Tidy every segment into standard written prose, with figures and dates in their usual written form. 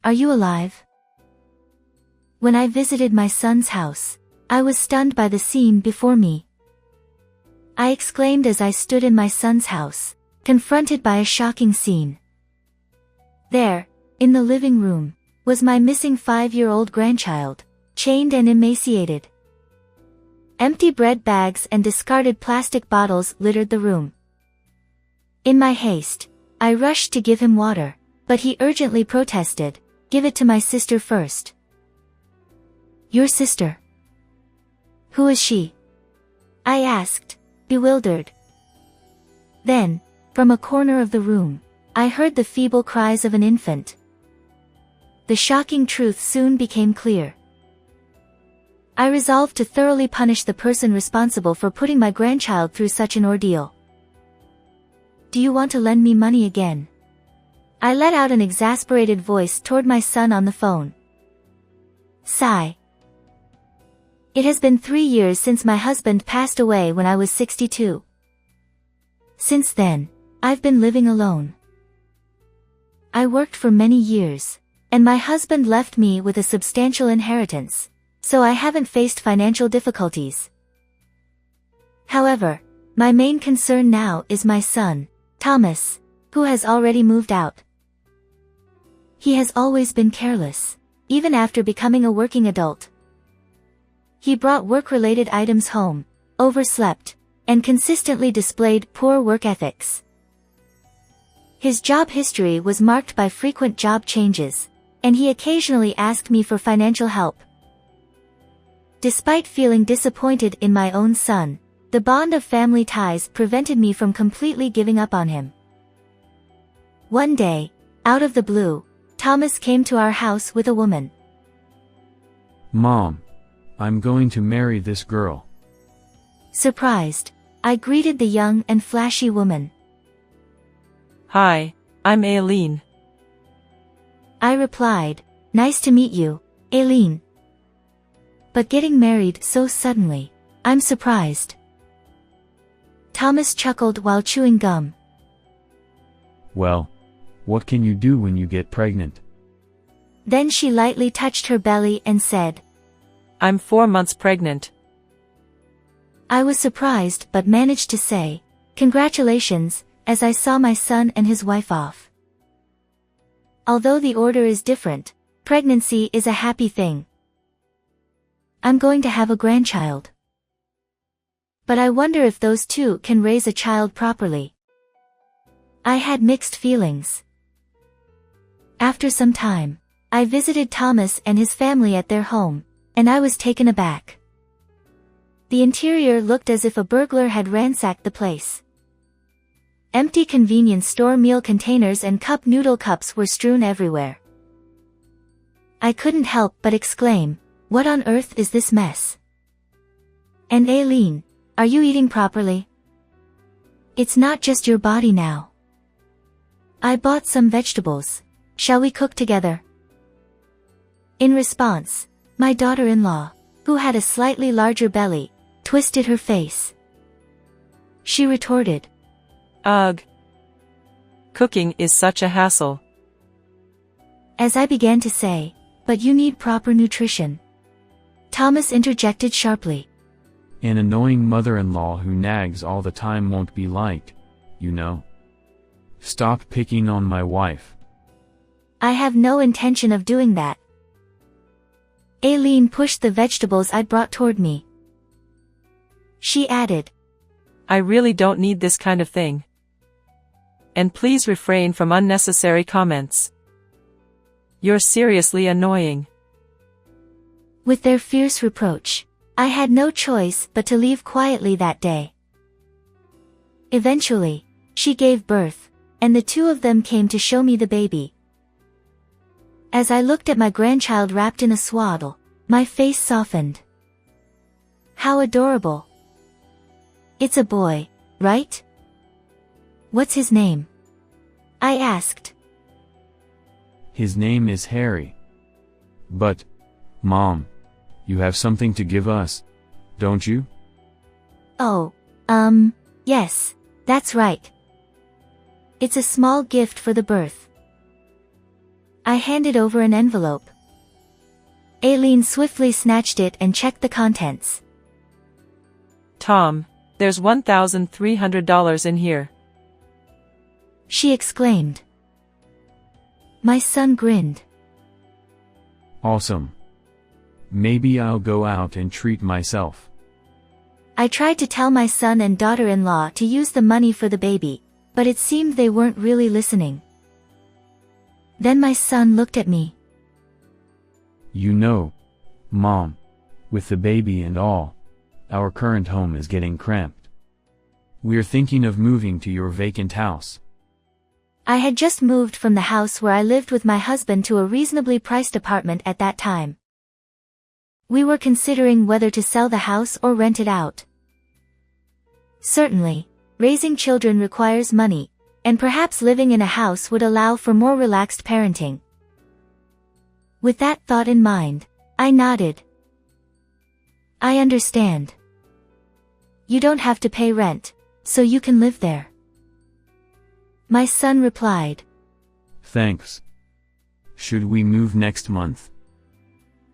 Are you alive? When I visited my son's house, I was stunned by the scene before me. I exclaimed as I stood in my son's house, confronted by a shocking scene. There, in the living room, was my missing 5-year-old grandchild, chained and emaciated. Empty bread bags and discarded plastic bottles littered the room. In my haste, I rushed to give him water, but he urgently protested, "Give it to my sister first." "Your sister? Who is she?" I asked, bewildered. Then, from a corner of the room, I heard the feeble cries of an infant. The shocking truth soon became clear. I resolved to thoroughly punish the person responsible for putting my grandchild through such an ordeal. "Do you want to lend me money again?" I let out an exasperated voice toward my son on the phone. Sigh. It has been 3 years since my husband passed away when I was 62. Since then, I've been living alone. I worked for many years, and my husband left me with a substantial inheritance, so I haven't faced financial difficulties. However, my main concern now is my son, Thomas, who has already moved out. He has always been careless, even after becoming a working adult. He brought work-related items home, overslept, and consistently displayed poor work ethics. His job history was marked by frequent job changes, and he occasionally asked me for financial help. Despite feeling disappointed in my own son, the bond of family ties prevented me from completely giving up on him. One day, out of the blue, Thomas came to our house with a woman. "Mom, I'm going to marry this girl." Surprised, I greeted the young and flashy woman. "Hi, I'm Aileen." I replied, "Nice to meet you, Aileen. But getting married so suddenly, I'm surprised." Thomas chuckled while chewing gum. "Well, what can you do when you get pregnant?" Then she lightly touched her belly and said, "I'm 4 months pregnant." I was surprised but managed to say, "Congratulations," as I saw my son and his wife off. Although the order is different, pregnancy is a happy thing. I'm going to have a grandchild. But I wonder if those two can raise a child properly. I had mixed feelings. After some time, I visited Thomas and his family at their home, and I was taken aback. The interior looked as if a burglar had ransacked the place. Empty convenience store meal containers and cup noodle cups were strewn everywhere. I couldn't help but exclaim, "What on earth is this mess?" "And Aileen, are you eating properly? It's not just your body now. I bought some vegetables. Shall we cook together?" In response, my daughter-in-law, who had a slightly larger belly, twisted her face. She retorted, "Ugh. Cooking is such a hassle." As I began to say, "But you need proper nutrition," Thomas interjected sharply. "An annoying mother-in-law who nags all the time won't be liked, you know. Stop picking on my wife." "I have no intention of doing that." Aileen pushed the vegetables I'd brought toward me. She added, "I really don't need this kind of thing. And please refrain from unnecessary comments. You're seriously annoying." With their fierce reproach, I had no choice but to leave quietly that day. Eventually, she gave birth, and the two of them came to show me the baby. As I looked at my grandchild wrapped in a swaddle, my face softened. How adorable. It's a boy, right? What's his name? I asked. "His name is Harry. But, Mom, you have something to give us, don't you?" Oh, yes, that's right. It's a small gift for the birth. I handed over an envelope. Aileen swiftly snatched it and checked the contents. Tom, there's $1,300 in here. She exclaimed. My son grinned. Awesome. Maybe I'll go out and treat myself. I tried to tell my son and daughter-in-law to use the money for the baby, but it seemed they weren't really listening. Then my son looked at me. You know, Mom, with the baby and all, our current home is getting cramped. We're thinking of moving to your vacant house. I had just moved from the house where I lived with my husband to a reasonably priced apartment at that time. We were considering whether to sell the house or rent it out. Certainly, raising children requires money, and perhaps living in a house would allow for more relaxed parenting. With that thought in mind, I nodded. I understand. You don't have to pay rent, so you can live there. My son replied. Thanks. Should we move next month?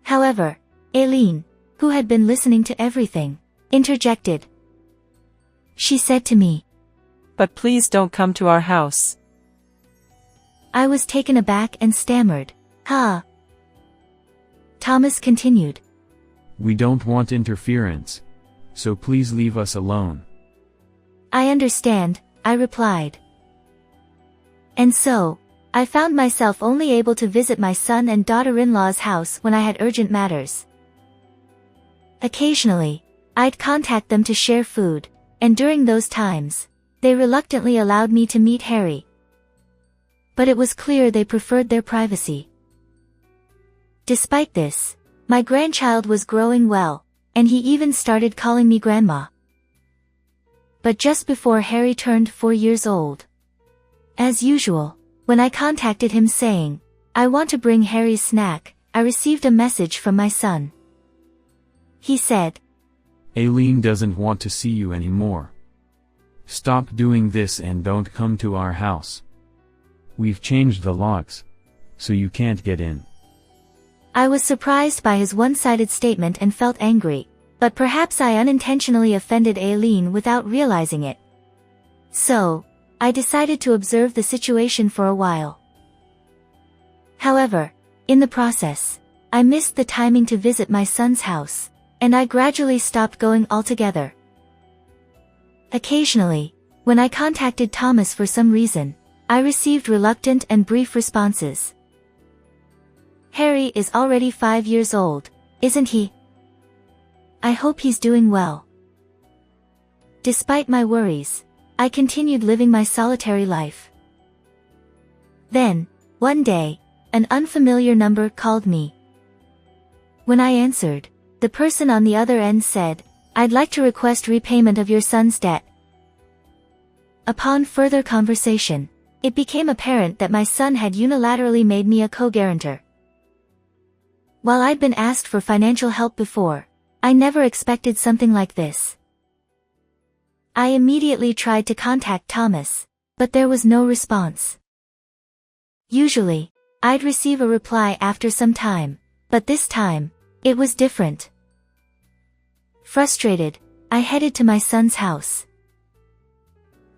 However, Aileen, who had been listening to everything, interjected. She said to me, But please don't come to our house. I was taken aback and stammered, Huh? Thomas continued. We don't want interference, so please leave us alone. I understand, I replied. And so, I found myself only able to visit my son and daughter-in-law's house when I had urgent matters. Occasionally, I'd contact them to share food, and during those times, they reluctantly allowed me to meet Harry. But it was clear they preferred their privacy. Despite this, my grandchild was growing well, and he even started calling me Grandma. But just before Harry turned 4 years old, as usual, when I contacted him saying, I want to bring Harry's snack, I received a message from my son. He said, Aileen doesn't want to see you anymore. Stop doing this and don't come to our house. We've changed the locks, so you can't get in. I was surprised by his one-sided statement and felt angry, but perhaps I unintentionally offended Aileen without realizing it. So, I decided to observe the situation for a while. However, in the process, I missed the timing to visit my son's house, and I gradually stopped going altogether. Occasionally, when I contacted Thomas for some reason, I received reluctant and brief responses. Harry is already 5 years old, isn't he? I hope he's doing well. Despite my worries, I continued living my solitary life. Then, one day, an unfamiliar number called me. When I answered, the person on the other end said, I'd like to request repayment of your son's debt. Upon further conversation, it became apparent that my son had unilaterally made me a co-guarantor. While I'd been asked for financial help before, I never expected something like this. I immediately tried to contact Thomas, but there was no response. Usually, I'd receive a reply after some time, but this time, it was different. Frustrated, I headed to my son's house.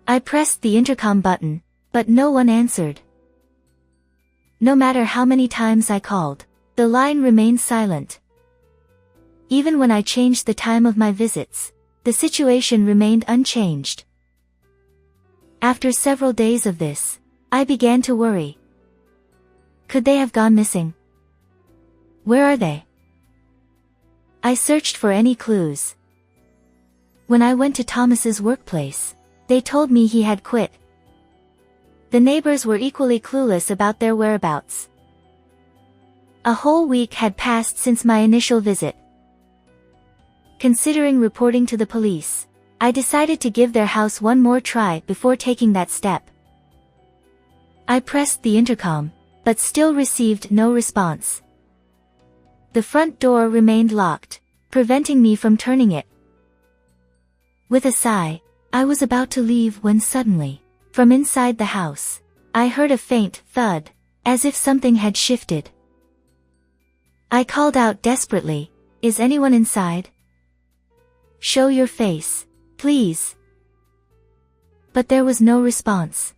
I pressed the intercom button, but no one answered. No matter how many times I called, the line remained silent. Even when I changed the time of my visits, the situation remained unchanged. After several days of this, I began to worry. Could they have gone missing? Where are they? I searched for any clues. When I went to Thomas's workplace, they told me he had quit. The neighbors were equally clueless about their whereabouts. A whole week had passed since my initial visit. Considering reporting to the police, I decided to give their house one more try before taking that step. I pressed the intercom, but still received no response. The front door remained locked, preventing me from turning it. With a sigh, I was about to leave when suddenly, from inside the house, I heard a faint thud, as if something had shifted. I called out desperately, "Is anyone inside? Show your face, please." But there was no response.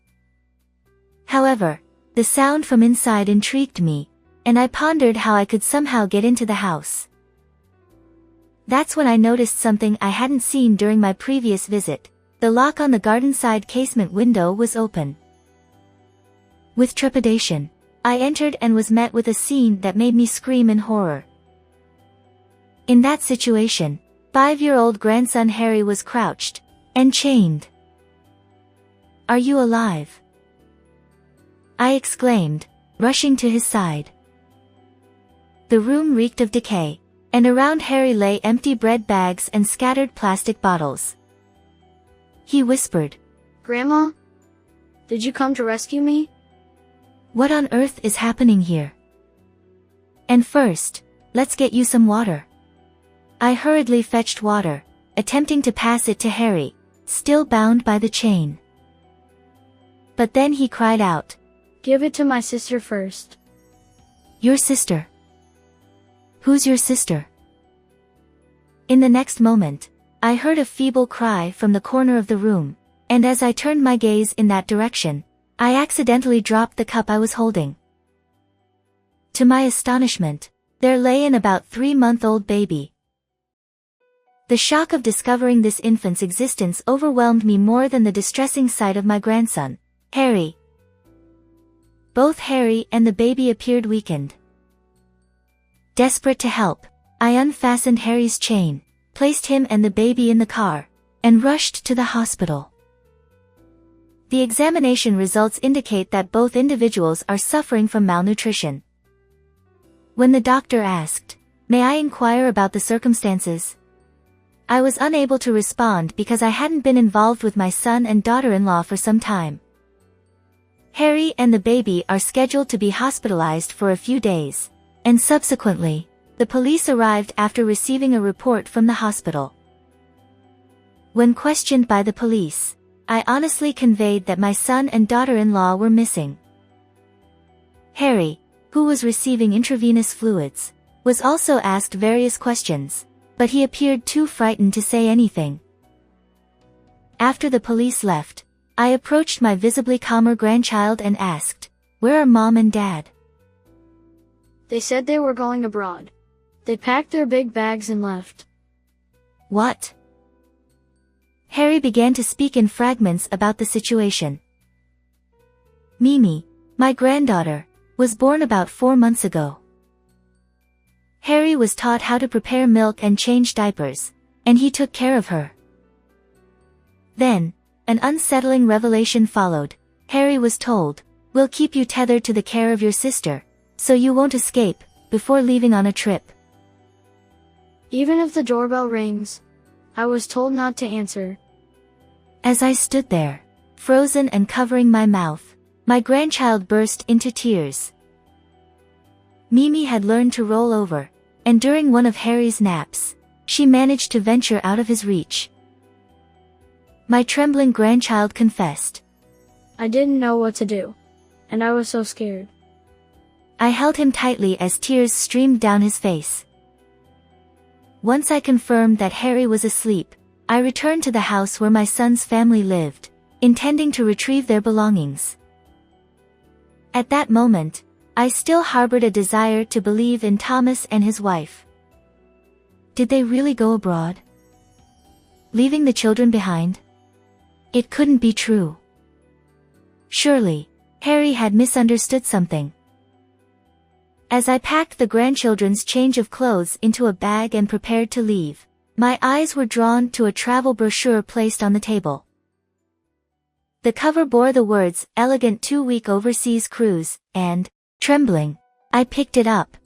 However, the sound from inside intrigued me, and I pondered how I could somehow get into the house. That's when I noticed something I hadn't seen during my previous visit. The lock on the garden side casement window was open. With trepidation, I entered and was met with a scene that made me scream in horror. In that situation, 5-year-old grandson Harry was crouched and chained. "Are you alive?" I exclaimed, rushing to his side. The room reeked of decay, and around Harry lay empty bread bags and scattered plastic bottles. He whispered, "Grandma? Did you come to rescue me?" "What on earth is happening here? And first, let's get you some water." I hurriedly fetched water, attempting to pass it to Harry, still bound by the chain. But then he cried out, "Give it to my sister first." "Your sister? Who's your sister?" In the next moment, I heard a feeble cry from the corner of the room, and as I turned my gaze in that direction, I accidentally dropped the cup I was holding. To my astonishment, there lay an about 3-month-old baby. The shock of discovering this infant's existence overwhelmed me more than the distressing sight of my grandson, Harry. Both Harry and the baby appeared weakened. Desperate to help, I unfastened Harry's chain, placed him and the baby in the car, and rushed to the hospital. The examination results indicate that both individuals are suffering from malnutrition. When the doctor asked, "May I inquire about the circumstances?" I was unable to respond because I hadn't been involved with my son and daughter-in-law for some time. Harry and the baby are scheduled to be hospitalized for a few days, and subsequently, the police arrived after receiving a report from the hospital. When questioned by the police, I honestly conveyed that my son and daughter-in-law were missing. Harry, who was receiving intravenous fluids, was also asked various questions, but he appeared too frightened to say anything. After the police left, I approached my visibly calmer grandchild and asked, "Where are Mom and Dad?" "They said they were going abroad. They packed their big bags and left." "What?" Harry began to speak in fragments about the situation. "Mimi, my granddaughter, was born about 4 months ago. Harry was taught how to prepare milk and change diapers, and he took care of her. Then, an unsettling revelation followed. Harry was told, 'We'll keep you tethered to the care of your sister, so you won't escape,' before leaving on a trip. Even if the doorbell rings, I was told not to answer." As I stood there, frozen and covering my mouth, my grandchild burst into tears. Mimi had learned to roll over, and during one of Harry's naps, she managed to venture out of his reach. My trembling grandchild confessed, "I didn't know what to do, and I was so scared." I held him tightly as tears streamed down his face. Once I confirmed that Harry was asleep, I returned to the house where my son's family lived, intending to retrieve their belongings. At that moment, I still harbored a desire to believe in Thomas and his wife. Did they really go abroad, leaving the children behind? It couldn't be true. Surely, Harry had misunderstood something. As I packed the grandchildren's change of clothes into a bag and prepared to leave, my eyes were drawn to a travel brochure placed on the table. The cover bore the words, "Elegant 2-week overseas cruise," and, trembling, I picked it up.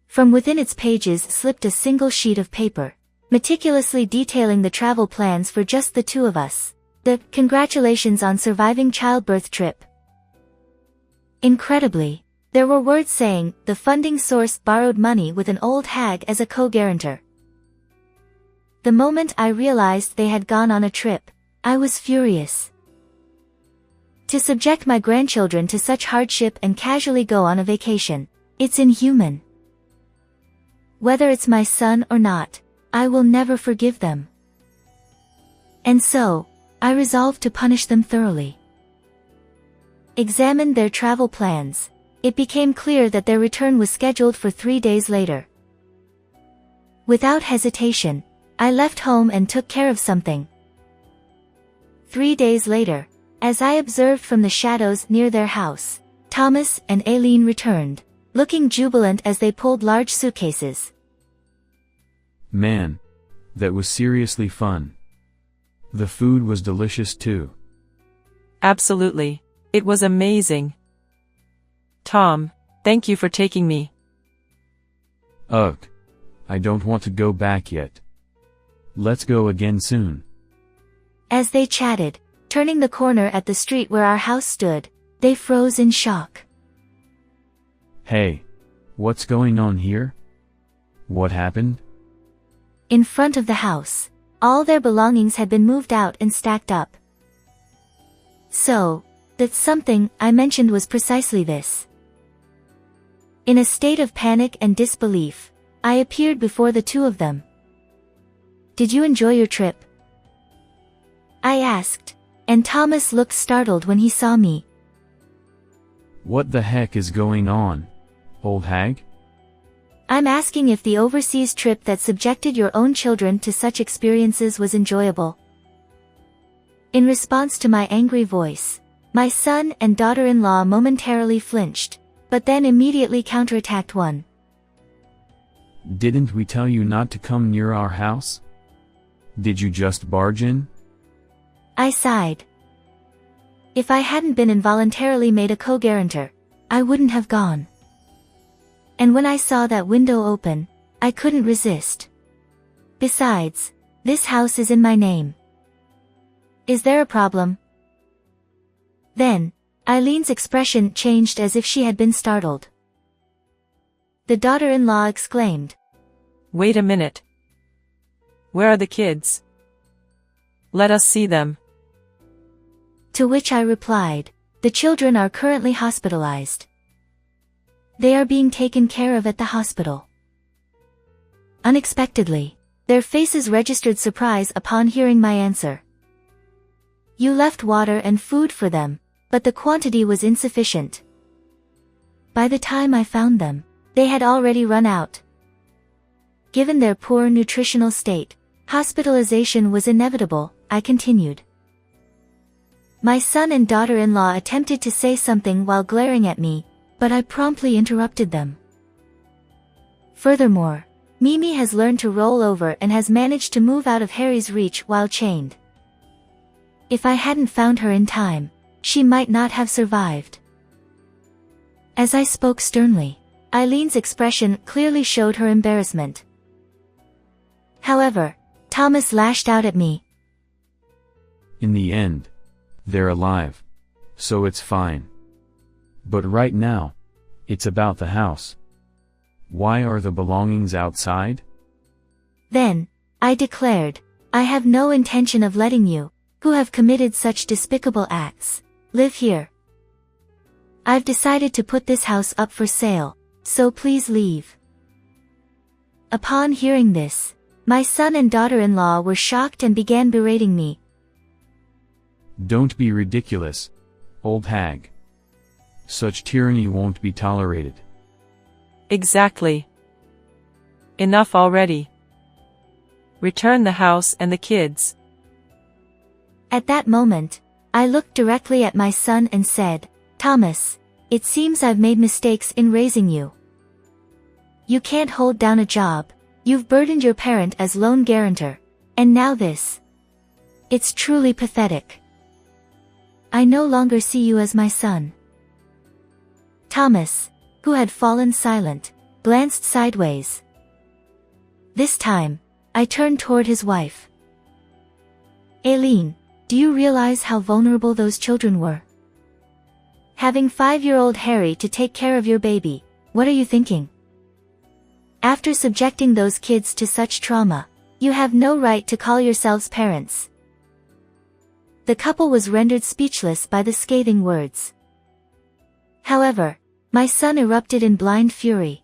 From within its pages slipped a single sheet of paper, meticulously detailing the travel plans for just the two of us. The "Congratulations on surviving childbirth trip." Incredibly, there were words saying, "The funding source borrowed money with an old hag as a co-guarantor." The moment I realized they had gone on a trip, I was furious. To subject my grandchildren to such hardship and casually go on a vacation, it's inhuman. Whether it's my son or not, I will never forgive them. And so, I resolved to punish them thoroughly. Examined their travel plans. It became clear that their return was scheduled for 3 days later. Without hesitation, I left home and took care of something. 3 days later, as I observed from the shadows near their house, Thomas and Aileen returned, looking jubilant as they pulled large suitcases. Man, that was seriously fun. The food was delicious too. Absolutely. It was amazing. Tom, thank you for taking me. Ugh. I don't want to go back yet. Let's go again soon. As they chatted, turning the corner at the street where our house stood, they froze in shock. Hey, what's going on here? What happened? In front of the house, all their belongings had been moved out and stacked up. So, that's something I mentioned was precisely this. In a state of panic and disbelief, I appeared before the two of them. Did you enjoy your trip? I asked, and Thomas looked startled when he saw me. What the heck is going on, old hag? I'm asking if the overseas trip that subjected your own children to such experiences was enjoyable. In response to my angry voice, my son and daughter-in-law momentarily flinched, but then immediately counterattacked one. Didn't we tell you not to come near our house? Did you just barge in? I sighed. If I hadn't been involuntarily made a co-guarantor, I wouldn't have gone. And when I saw that window open, I couldn't resist. Besides, this house is in my name. Is there a problem? Then, Eileen's expression changed as if she had been startled. The daughter-in-law exclaimed, Wait a minute. Where are the kids? Let us see them. To which I replied, the children are currently hospitalized. They are being taken care of at the hospital. Unexpectedly, their faces registered surprise upon hearing my answer. You left water and food for them, but the quantity was insufficient. By the time I found them, they had already run out. Given their poor nutritional state, hospitalization was inevitable, I continued. My son and daughter-in-law attempted to say something while glaring at me, but I promptly interrupted them. Furthermore, Mimi has learned to roll over and has managed to move out of Harry's reach while chained. If I hadn't found her in time, she might not have survived. As I spoke sternly, Eileen's expression clearly showed her embarrassment. However, Thomas lashed out at me. In the end, they're alive. So it's fine. But right now, it's about the house. Why are the belongings outside? Then, I declared, I have no intention of letting you, who have committed such despicable acts, live here. I've decided to put this house up for sale, so please leave. Upon hearing this, my son and daughter-in-law were shocked and began berating me. Don't be ridiculous, old hag. Such tyranny won't be tolerated. Exactly. Enough already. Return the house and the kids. At that moment, I looked directly at my son and said, Thomas, it seems I've made mistakes in raising you. You can't hold down a job, you've burdened your parent as loan guarantor, and now this. It's truly pathetic. I no longer see you as my son. Thomas, who had fallen silent, glanced sideways. This time, I turned toward his wife. Aileen, do you realize how vulnerable those children were? Having 5-year-old Harry to take care of your baby, what are you thinking? After subjecting those kids to such trauma, you have no right to call yourselves parents. the couple was rendered speechless by the scathing words. However, my son erupted in blind fury.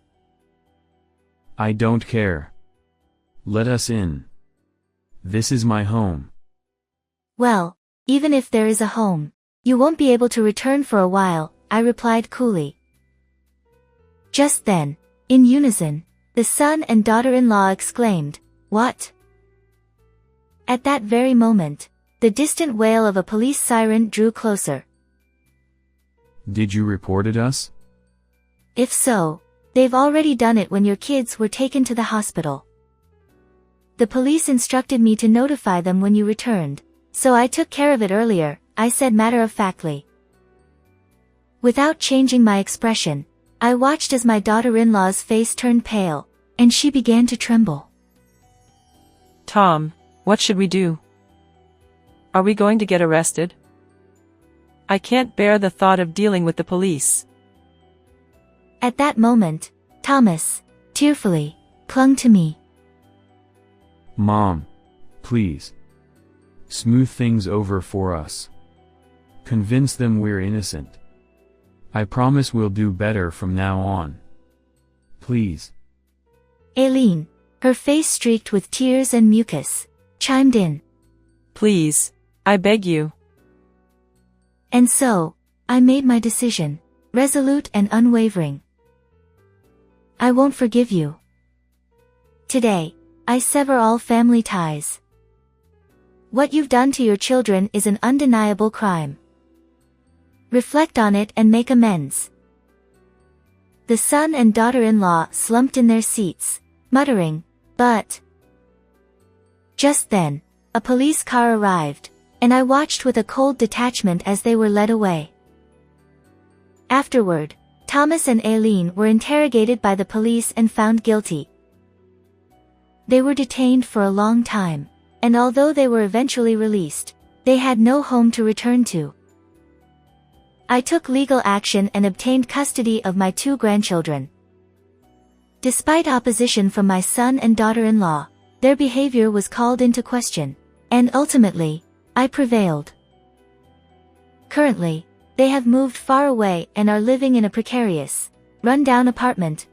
I don't care. Let us in. This is my home. Well, even if there is a home, you won't be able to return for a while, I replied coolly. Just then, in unison, the son and daughter-in-law exclaimed, "What?" At that very moment, the distant wail of a police siren drew closer. Did you report us? If so, they've already done it when your kids were taken to the hospital. The police instructed me to notify them when you returned, so I took care of it earlier, I said matter-of-factly. Without changing my expression, I watched as my daughter-in-law's face turned pale, and she began to tremble. Tom, what should we do? Are we going to get arrested? I can't bear the thought of dealing with the police. At that moment, Thomas, tearfully, clung to me. Mom, please. Smooth things over for us. Convince them we're innocent. I promise we'll do better from now on. Please. Aileen, her face streaked with tears and mucus, chimed in. Please, I beg you. And so, I made my decision, resolute and unwavering. I won't forgive you. Today, I sever all family ties. What you've done to your children is an undeniable crime. Reflect on it and make amends. The son and daughter-in-law slumped in their seats, muttering, "But..." Just then, a police car arrived, and I watched with a cold detachment as they were led away. Afterward, Thomas and Aileen were interrogated by the police and found guilty. They were detained for a long time, and although they were eventually released, they had no home to return to. I took legal action and obtained custody of my 2 grandchildren. Despite opposition from my son and daughter-in-law, their behavior was called into question, and ultimately, I prevailed. Currently, they have moved far away and are living in a precarious, run-down apartment.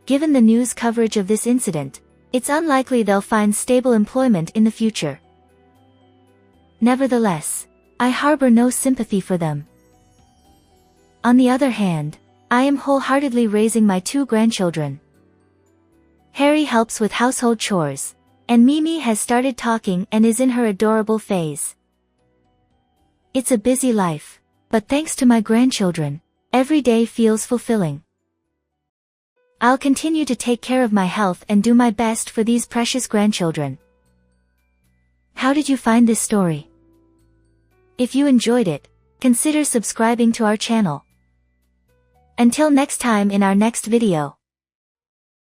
Given the news coverage of this incident, it's unlikely they'll find stable employment in the future. Nevertheless, I harbor no sympathy for them. On the other hand, I am wholeheartedly raising my 2 grandchildren. Harry helps with household chores, and Mimi has started talking and is in her adorable phase. It's a busy life, but thanks to my grandchildren, every day feels fulfilling. I'll continue to take care of my health and do my best for these precious grandchildren. How did you find this story? If you enjoyed it, consider subscribing to our channel. Until next time in our next video.